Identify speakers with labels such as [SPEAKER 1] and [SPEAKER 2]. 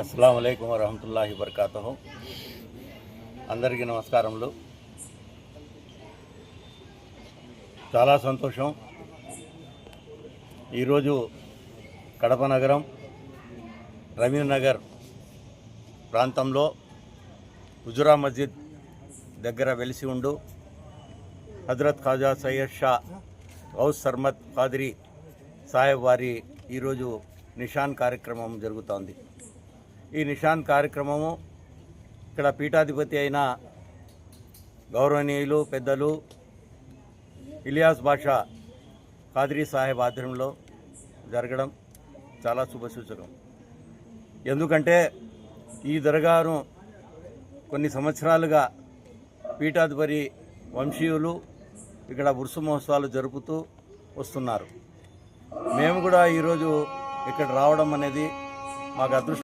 [SPEAKER 1] అస్సలాము అలైకుం వరహమతుల్లాహి వబర్కాతుహు. అందరికీ నమస్కారములు. చాలా సంతోషం. ఈరోజు కడప నగరం రమీనగర్ ప్రాంతంలో హుజురా మస్జిద్ దగ్గర వెలిసి ఉండు హజరత్ ఖాజా సయ్యద్ షా గౌస్ సర్మద్ ఖాద్రీ సాహెబ్ వారి ఈరోజు నిషాన్ కార్యక్రమం జరుగుతోంది. ఈ నిషాన్ కార్యక్రమము ఇక్కడ పీఠాధిపతి అయిన గౌరవనీయులు పెద్దలు ఇలియాస్ బాషా ఖాద్రీ సాహెబ్ ఆధ్వర్యంలో జరగడం చాలా శుభసూచకం. ఎందుకంటే ఈ దర్గాను కొన్ని సంవత్సరాలుగా పీఠాధిపతి వంశీయులు ఇక్కడ ఉర్సు మహోత్సవాలు జరుపుతూ వస్తున్నారు. మేము కూడా ఈరోజు ఇక్కడ రావడం అనేది మాకు అదృష్టం.